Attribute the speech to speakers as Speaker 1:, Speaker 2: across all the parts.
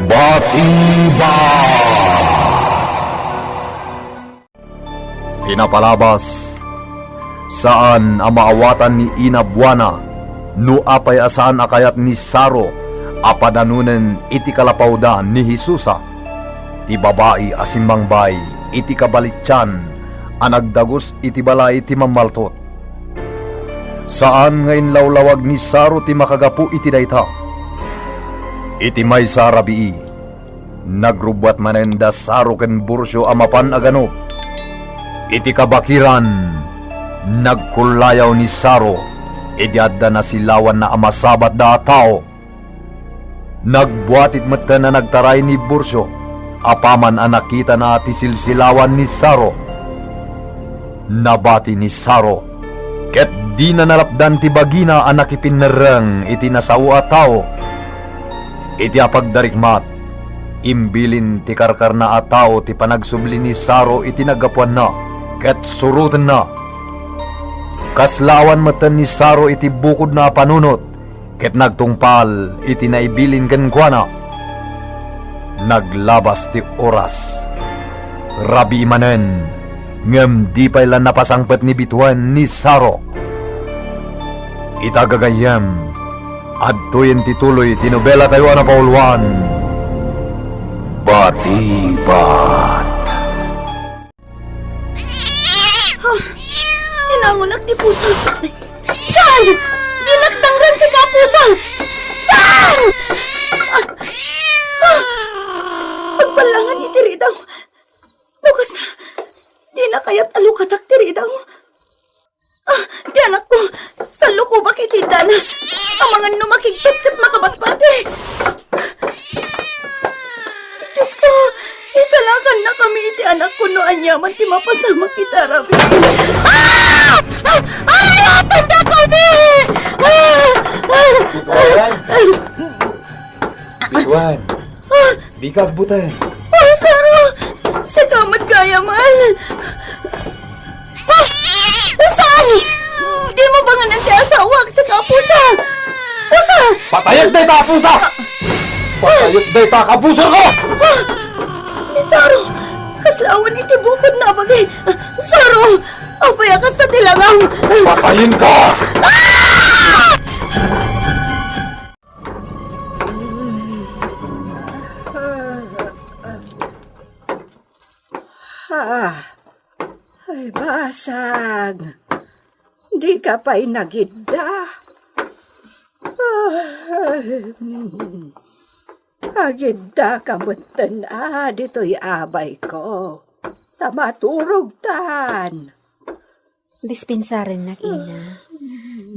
Speaker 1: Batiba! Pinapalabas saan ang maawatan ni Ina Buana no apay asaan akayat ni Saro apadanunen iti kalapawda ni Jesusa ti babae asin mangbay iti kabalityan anagdagos iti balay ti mamaltot. Saan ngayon lawlawag ni Saro ti makagapu iti dayta? Iti may sarabii nagrubwat manenda Saro ken Bursyo amapan agano. Iti kabakiran nagkulayaw ni Saro iti adda na silawan na amasabat da tao. Nagbuatit mata na nagtaray ni Bursyo apaman ang nakita na ti silsilawan ni Saro. Nabati ni Saro ket di na nalapdan ti bagina ang nakipinarang iti nasawa tao. Iti apagdarikmat imbilin ti karkar na a tao ti panagsubli ni Saro iti nagapuan na ket surutan na. Kaslawan matan ni Saro iti bukod na panunot ket nagtungpal iti naibilin ken kuana. Naglabas ti oras. Rabi manen ngem di pa ilan napasangpet ni bituan ni Saro. Itagagayam adtoyen ti tuloy tinobela tayo na paulwan. Batibat.
Speaker 2: Sinangunak ti puso. Saan? Dinaktangran si kapusa. Saan? Pagbalangan itiri daw. Bukas na. Di na kaya't alukatak tiri daw. Di anak ko. Sa lukubak itida na. Ang mga numakigpat kat makabatpate. Diyos ko. Isalakan na kami iti anak ko no anyaman ti mapasama kita rabi. Ay! Tanda ko di!
Speaker 3: Bituan! Di ka agbutan!
Speaker 2: Oh, Saro! Sa kamat gaya man! Saan? Di mo ba nga nanti asawag sa kapusa? Pusa!
Speaker 3: Patayag day ta, pusa! Patayag day ta, kapusa ko!
Speaker 2: Ni Saro! Kaslawan iti bukod na bagay! Saro! Apayakas na tilangang!
Speaker 3: Patayin ka!
Speaker 4: Ay, basag. Di ka pa'y nagidda. Agidda ka mutan dito'y abay ko. Tamaturog tan.
Speaker 5: Dispensarin na, Ina.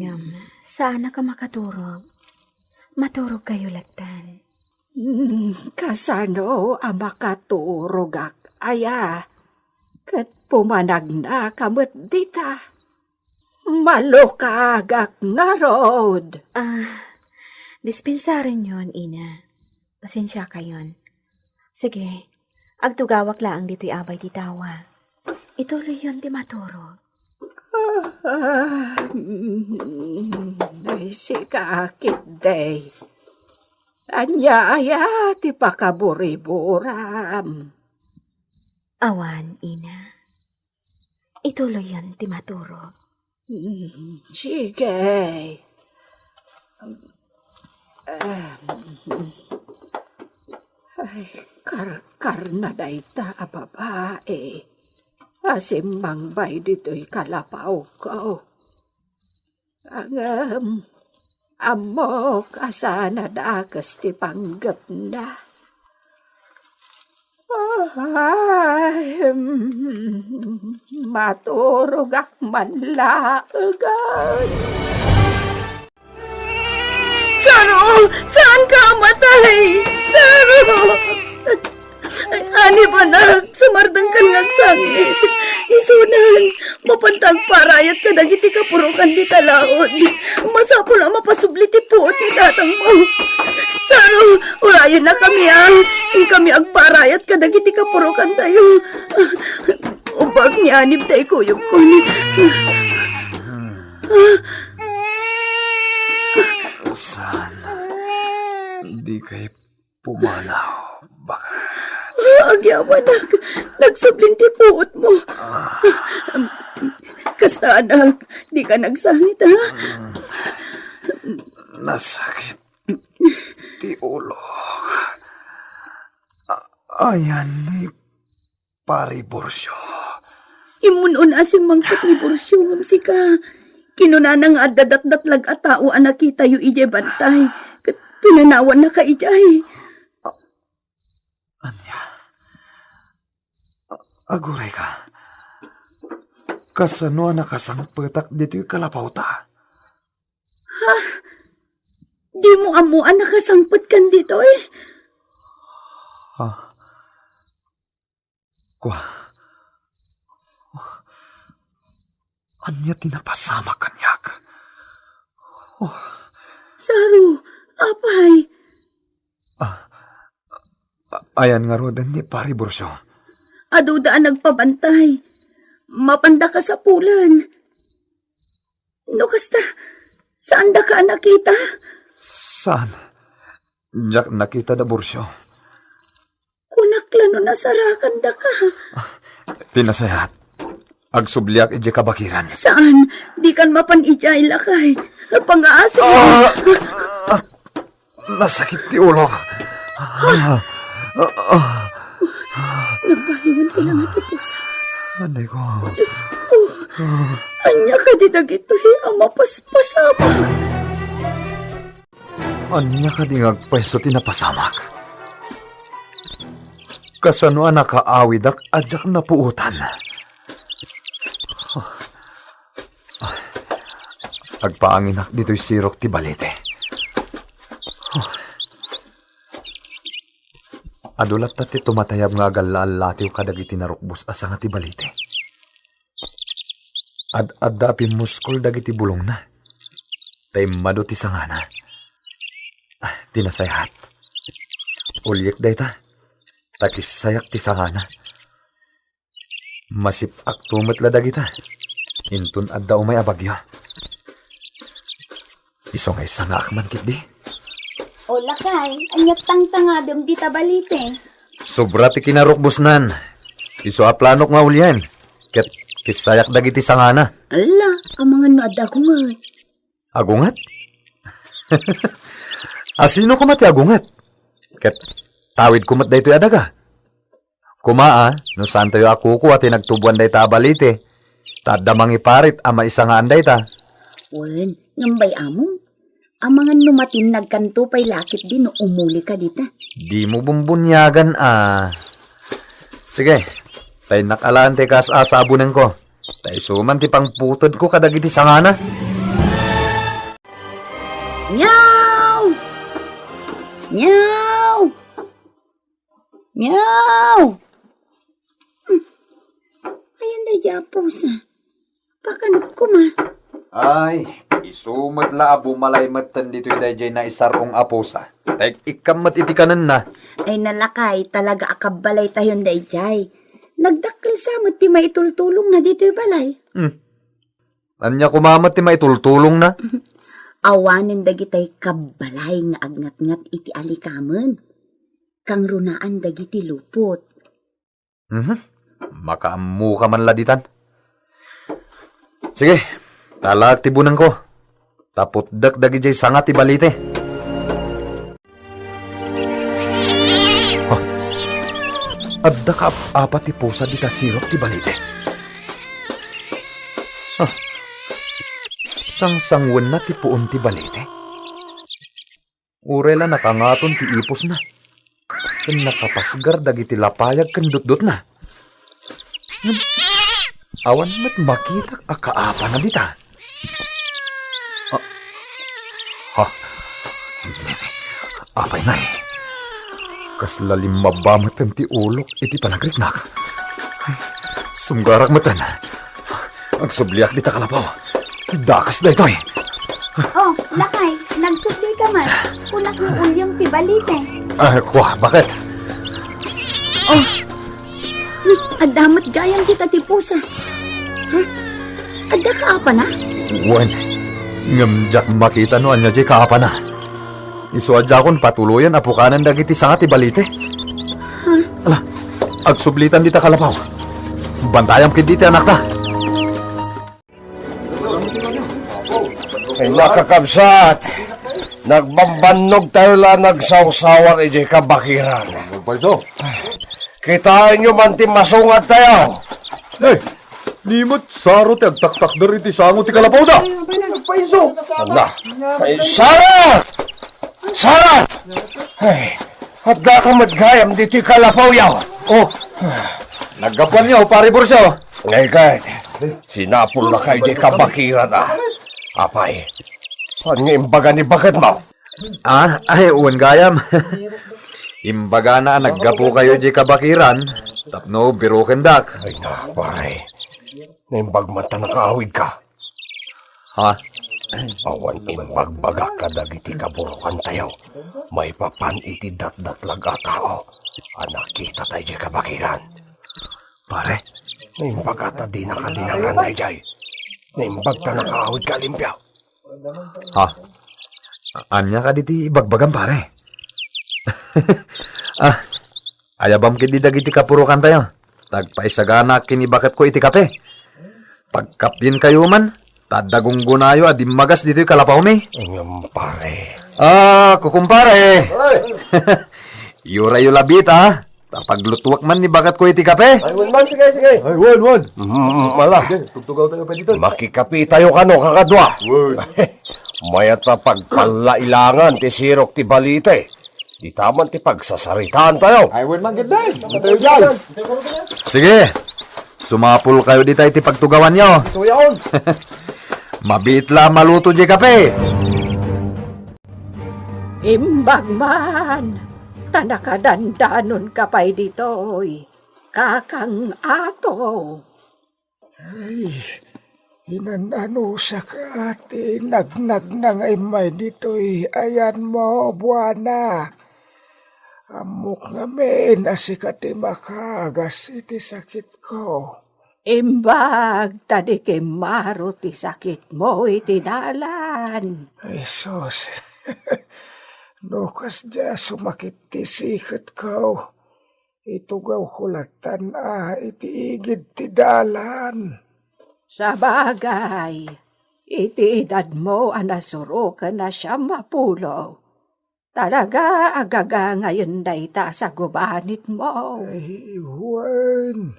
Speaker 5: Ngam, saan na ka makaturog? Maturog kayo latan.
Speaker 4: Kasano ang makaturog aya? Kat pumanag na kamot dita. Malukagak na rod.
Speaker 5: Dispensarin yon, Ina. Pasensya ka yon. Sige, agtugawak laang dito'y abay ti tawa. Ituloy yon ti maturog.
Speaker 4: Ay, sikakit day. Anya ti pakaburi-buram.
Speaker 5: Awan, Ina. Ituloy yon ti maturog.
Speaker 4: Sige. Ay, karkar na dayta a babae. Asimang bay dito'y kalapaw ko. Ang amok asana dakas ti panggap na. Ay, maturog ak manlaagan.
Speaker 2: Saro! Saan ka matay? Saro! Ani ba na? Sumardang ka nagsangit. Isunan, mapantag parayat ka dagiti kapurukan di talaon. Masapo na mapasubli ti puot ni tatang mo. Saro, urayan na kami kami agparayat ka dagiti kapurukan tayo. Ubag ni anib tayo kuyog ko ni.
Speaker 1: Sana di kayo pumanaw.
Speaker 2: Agyaman nagsubling ti puot mo. Kasta anak, di ka nagsangit ha?
Speaker 3: Nasakit. Ti ulo. Ayan ni Pari Borsyo.
Speaker 2: Imunon asim mangkot ni Borsyo ngam si ka. Kinunanang adadat-datlag at tao anak kita yu ije bantay. Kat pinanawan na ka ijay.
Speaker 3: Anya. Aguray ka. Kasano nakasang petak dito yung kalapaw ta?
Speaker 2: Di mo amuan nakasangpot kan dito eh.
Speaker 3: Ha? Kwa. Anya tinapasama kanyak.
Speaker 2: Saro, apay.
Speaker 3: Ayan nga rodan ni Pari Borsyo.
Speaker 2: Adudaan nagpabantay. Mapanda ka sa pulan. No kasta, saan da ka nakita?
Speaker 3: Saan? Diyak nakita da Borsyo.
Speaker 2: Kunaklano na sarakan da ka.
Speaker 3: Tinasayat. Agsubliak ije kabakiran.
Speaker 2: Saan? Di kan mapanijay lakay. Pang-aasa.
Speaker 3: Nasakit ti ulo.
Speaker 2: Nagbayuan ka lang at pusa.
Speaker 3: Anay ko.
Speaker 2: Diyos ko. Anya ka didag ito ang mapaspasama.
Speaker 3: Anya ka di ngagpwesto tinapasamak. Kasano anak kaawidak adyak na puutan. Agpaanginak dito'y sirok ti balete. Adulat na ti tumatayab nga galalatiw kadagiti narukbos asa nga ti balete. Ad-adapin muskol dagiti bulong na. Tay mado ti sangana. Tinasayhat. Ulyek dayta. Takisayak ti sangana. Masipak tumat la dagita. Intun adda umay abagyo. Iso nga isa nga akman kit di.
Speaker 2: O lakay, anyat tangtangadom di tabalite.
Speaker 3: Sobra ti kinarukbusnan. Iso a planok nga ulyan. Ket kisayak dagiti sangana.
Speaker 2: Ala, ang mga nada ko nga.
Speaker 3: Agungat? Asino kumat ti agungat? Ket tawid kumat daytoy adaga. Kumaa, no saan tayo akuko at nagtubuan day tabalite. Tadamang iparit ama isa nga anday ta.
Speaker 2: Wen, ngambay among. Ang mga numatin nagkanto pa'y lakit din no umuli ka dita.
Speaker 3: Di mo bumbunyagan Sige, tay nakalaan te kas asabunan ko. Tay suman ti pang putod ko kadagiti sangana.
Speaker 2: Meow! Meow! Meow! Ayan na yapos Pakanap ko ma.
Speaker 3: Ay, isumat la abo malaymatan dito yung dayjay na isarong aposa. Tek ikamat itikanan na.
Speaker 2: Ay nalakay, talaga akabalay tayon dayjay. Nagdakkel sa ti maitultulong na dito yung balay.
Speaker 3: Anya kumamat ti maitultulong na?
Speaker 2: Awanin dagitay kabalay nga agnat-ngat iti alikamen. Kang runaan dagiti lupot.
Speaker 3: Makaamu ka man laditan. Sige, talag tibunan ko. Tapot dagdagi jay sangat ti balite. Adda ka apat ti pusa di tasirok ti balite. Sangsangwan na ti puon ti balite. Urela nakangaton ti ipos na. Ken nakapasgar dagiti lapayag ken dutdut na. Awan met makita akaapa na dita. Apay na Kas lalim mabamatan ti ulok iti panagriknak. Sumgarak matan. Ang subliak di takalapaw. Dakas na ito
Speaker 2: Oh, lakay, nagsubli ka man. Kulak ng ulyong tibalite.
Speaker 3: Kwa, bakit?
Speaker 2: Oh, adamat gayang kita tipusa. Ha? Ada ka apa na?
Speaker 3: Wan, ngamjak makita no anya jay kaapa na. Isuadya kon patuluyan apukanan dagiti sangat ibalite. Ala, agsublitan dita kalapaw. Bantayam kid dita anak ta.
Speaker 6: Ay nakakabsat. Nagbambanog tayo lang nagsawsawan ijay kabakiran.
Speaker 3: Paiso.
Speaker 6: Kitain nyo man ti masungat tayo.
Speaker 3: Eh, nimot saro ti agtaktak dari ti sango ti kalapaw da.
Speaker 6: Ala, ay Sara! Sara! Ay, at da ka madgayam dito kalapaw yaw.
Speaker 3: Oh, naggapuan niyo, pare Borsyo.
Speaker 6: Ngay kahit, sinapol na kayo di kabakiran ah. Apay, saan nga imbaga ni bakit mo?
Speaker 3: Ay, uwan gayam. Imbaga na naggapu kayo di kabakiran. Tapno, biro kendak.
Speaker 6: Ay na, pare. Naimbag man ta nakaawid ka.
Speaker 3: Ha?
Speaker 6: Awan imbagbaga ka dagiti kaburukan tayo. May papan iti datdatlag a tao. Nakita tayo di kabakiran.
Speaker 3: Pare,
Speaker 6: Naimbag ata di nakadinangan na jay. Naimbag ta nakaawid ka limpyaw.
Speaker 3: ha? Anya ka diti ibagbagan pare. Ayabam kidi dagiti kapurukan tayo. Tagpaisagana kini bakit ko iti kape. Pagkapin kayo man, tadagong gunayo at magas dito yung kalapaw mi.
Speaker 6: Ang pare.
Speaker 3: Kukumpare. Yura yung labit ha. Tapaglutuwak man ni bakat ko iti kape.
Speaker 6: Ay, man, sige.
Speaker 3: Ay, wan.
Speaker 6: Mala.
Speaker 3: Tugtugaw tayo pa dito.
Speaker 6: Makikapi tayo kano kakadwa. Mayat na pagpalailangan ti sirok ti balite. Di taman ti pagsasaritaan tayo.
Speaker 3: Ay, wan man ganda. Tayo dyan. Sige. Sumapul kayo dito iti pagtugawan nyo.
Speaker 6: Tuyaon.
Speaker 3: Mabit la maluto di kape.
Speaker 4: Imbag man, tanakadandanon ka pa'y dito'y, kakang ato.
Speaker 7: Inanano sa kati, nagnag na ngay may dito'y, ayan mo, buwana. Amok nga men, asikati makagas iti sakit ko.
Speaker 4: Imbag, tadi maro ti sakit mo iti dalan.
Speaker 7: Ay, sos, nukas dya sumakit ti sikit ko. Itugaw kulatan iti igid ti dalan.
Speaker 4: Sa bagay, iti edad mo anasuro ka na siya mapulo. Talaga agaga ngayon day ta sa gubanit mo.
Speaker 7: Ay, Juan.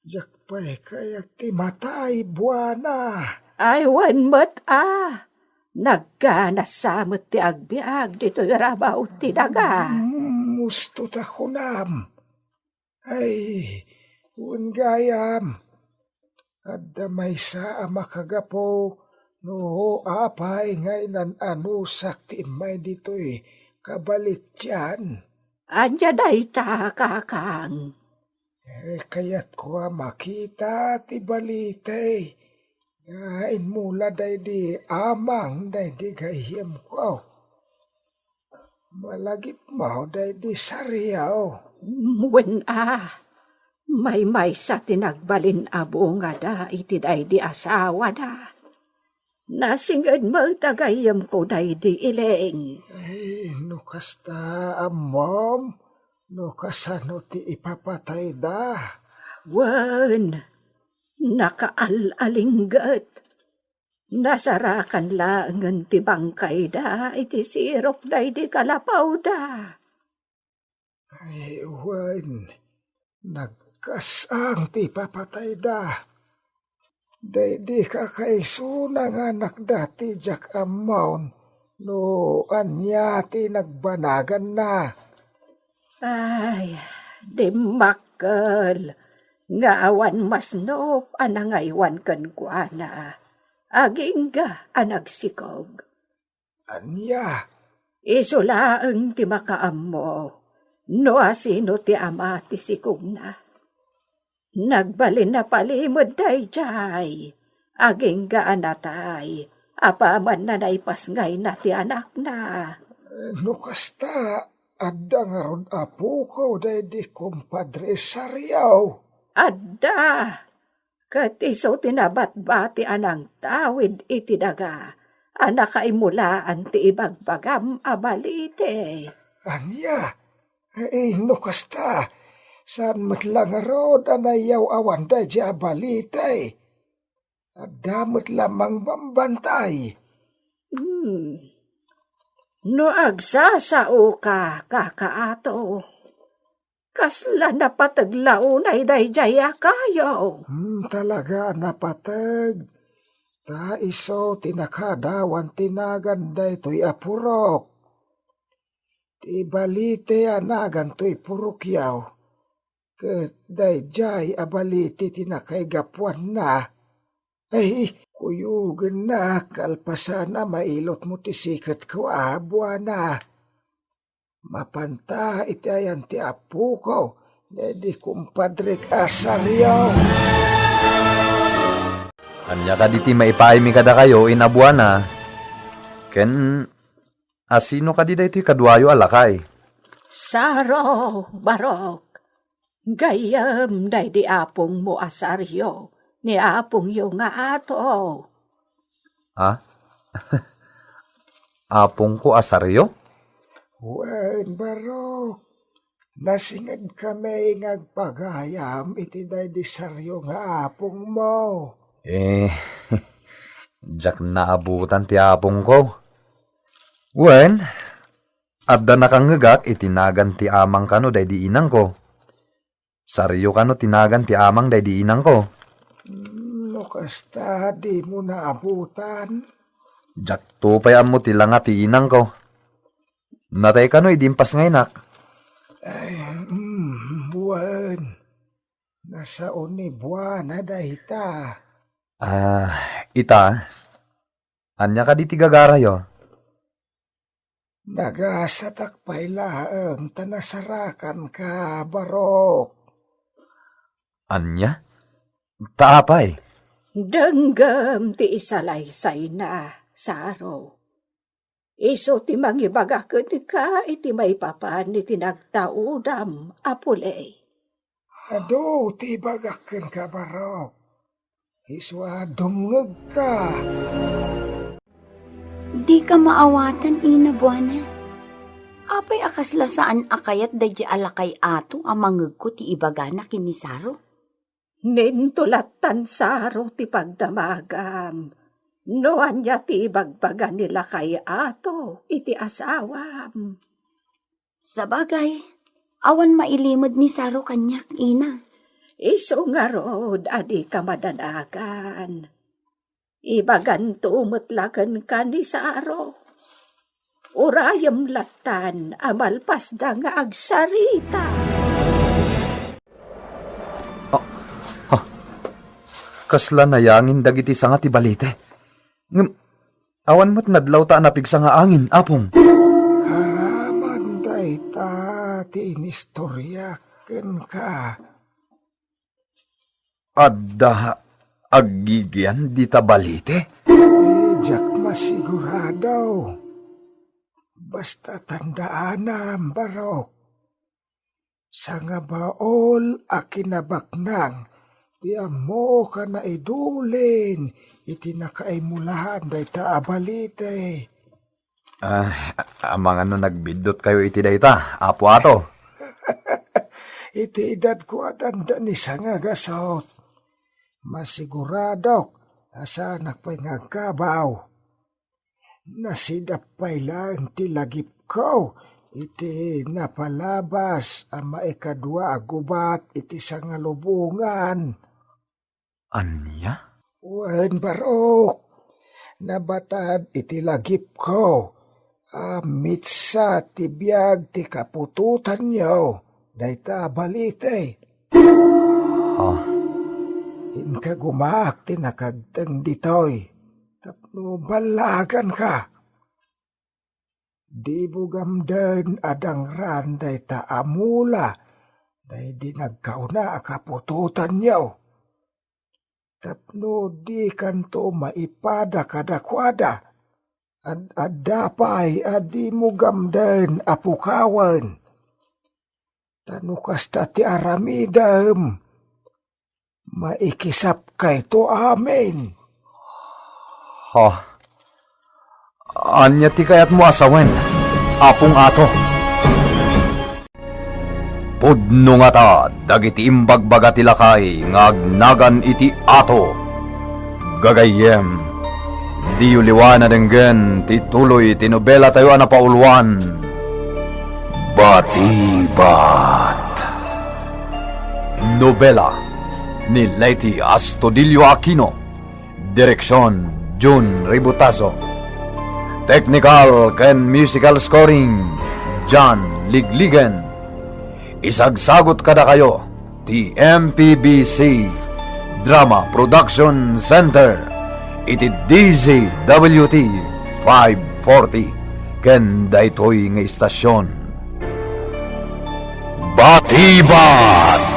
Speaker 7: Jakpay kaya ti matay, buwana.
Speaker 4: Ay, wan mat nagkanasamot ti agbiag dito rabaw ti daga.
Speaker 7: Musto ta kunam. Ay, Juan gayam. Adda may sa makagapo. No, apay ngay nan anusak ti may dito'y kabalit yan.
Speaker 4: Anya day ta, kakang.
Speaker 7: Kaya't ko makita ti balite. Ngain mula day di amang day di gayem ko. Malagip mo day di sariyaw.
Speaker 4: Mwen may sa tinagbalin abo nga da iti day di asawa da. Nasingad mo tagayam ko day di ileng.
Speaker 7: Ay, nukasta amom. Nukasano ti ipapatay da.
Speaker 4: Wan, nakaalalinggat. Nasarakan langan ti bangkay da iti sirok day di kalapaw da.
Speaker 7: Ay, Juan, nagkasang ti papatay da. Day di kakaisunang anak dati jak amon, no anya ti nagbanagan na.
Speaker 4: Ay, di makal. Nga awan masnop anangaywan kan kwa na. Aging ga anagsikog.
Speaker 7: Anya?
Speaker 4: Isulaang ti makaam mo. No asino ti ama ti sikog na. Nagbalin na palimod day jay. Aging ga anatay. Apaman na naipas ngay na ti anak na.
Speaker 7: No kasta, adda nga ron apo ko day di kumpadre sariyaw.
Speaker 4: Adda! Kat iso tinabat-bati anang tawid iti daga. Anak ay mulaan ti ibagbagam abalite.
Speaker 7: Anya? Ay, no kasta. Saan matlang arod anayaw awan da di abalitay. Adamot lamang bambantay.
Speaker 4: No agsasao ka, kakaato. Kasla na pataglaunay dayjaya kayo.
Speaker 7: Talaga napatag. Ta iso tinakadawan tinagan daytoy apurok. Ti balite anagan to'y purukyaw. Ket dayjay abaliti tinakay gapuan na. Ay, kuyugan na kalpasan na mailot mo ti sikat ko buwana. Mapanta iti ayan ti apu ko. Nedi kumpadrik asaryaw.
Speaker 3: Anya ka diti maipaimi kada kayo inabuana. Ken asino ka di daytoy kadwayo alakay.
Speaker 4: Saro, Barok. Gayam day di apong mo asaryo. Ni apong yung nga ato.
Speaker 3: Ha? Apong ko asaryo?
Speaker 7: Wen, Barok. Nasingad kami ngagpagayam iti day di saryo nga apong mo.
Speaker 3: Jack naabutan ti apong ko. Wen, adda na kang ngagak itinagan ti amang kano day di inang ko. Saryo kano tinagan ti amang day di inang ko.
Speaker 7: No kasta di mo naabutan.
Speaker 3: Jack tupayam mo ti langa ti inang ko. Natay kano idimpas ngaynak.
Speaker 7: Ay, buwan. Nasa uni buwan na dahita.
Speaker 3: Ita. Anya ka di ti gagarayo.
Speaker 7: Nagasatakpay laeng tanasarakan ka, Barok.
Speaker 3: Anya? Taapay.
Speaker 4: Denggam ti isalaysay na, Saro. Iso ti mangibagaken ka iti may papan iti nagtaudam, apulay.
Speaker 7: Ado, tibagaken ka, Barok. Iswa dumngeg ka.
Speaker 5: Di ka maawatan, ina buwana. Apay akasla saan akayat dadya alakay ato amangeg ko ti ibagana kinisaro.
Speaker 4: Nintulatan, Saro, ti pagdamagam. Noan niya ti ibagbagan nila kay ato, iti asawam.
Speaker 5: Sa bagay, awan mailimod ni Saro kanyak, ina.
Speaker 4: Iso nga rod, adi ka madanagan. Ibagan tumutlagan ka ni Saro. Urayam latan, amalpas da nga agsarita.
Speaker 3: Kasla nayangin dagiti sanga ti balite. Awan mo't nadlaw ta napigsa nga angin, apong.
Speaker 7: Karaman day ta ti inistoryaken ka.
Speaker 3: Adda agigyan di ta balite.
Speaker 7: Jack masigurado. Basta tandaanam, Barok. Sa nga baol akinabaknang, diya mo ka na idulin, iti nakaimulahan day ta abalite.
Speaker 3: Amang ano nagbidot kayo iti dayta, apo ato.
Speaker 7: Iti edad ko atanda ni sa nga gasot. Masiguradok, asa nakpay ngagkabaw. Nasidapay lang ti lagip ko, iti napalabas ang maikadwa agubat iti sangalubungan.
Speaker 3: Anya?
Speaker 7: Wen, Barok, nabatad iti lagip ko, mitsa ti biyag ti kapututan nyo, dayta balite. Inka gumaak ti nakagteng ditoy. Tapno balagan ka. Di bugamden adang randay ta amula. Day di nagkauna akapututan niyo. Tapno di kanto maipada kadakwada. Adapay adi mugamden apukawan. Tanukas ta ti aramidam. Maikisap kay to amin.
Speaker 3: Anya ti kayat mo asawen, apong ato.
Speaker 1: Pudno nga ta, dagiti imbagbaga ti lakay, ngagnagan iti ato. Gagayem, di uliwana denggen, ti tuloy, ti nobela tayo anapauluan. Batibat. Nobela ni Leti Astudillo Aquino. Direksyon June Ributaso. Technical ken musical scoring John Ligligan. Isagsagot kada kayo ti MPBC Drama Production Center iti DZWT 540 ken daytoy nga istasyon. Batibat!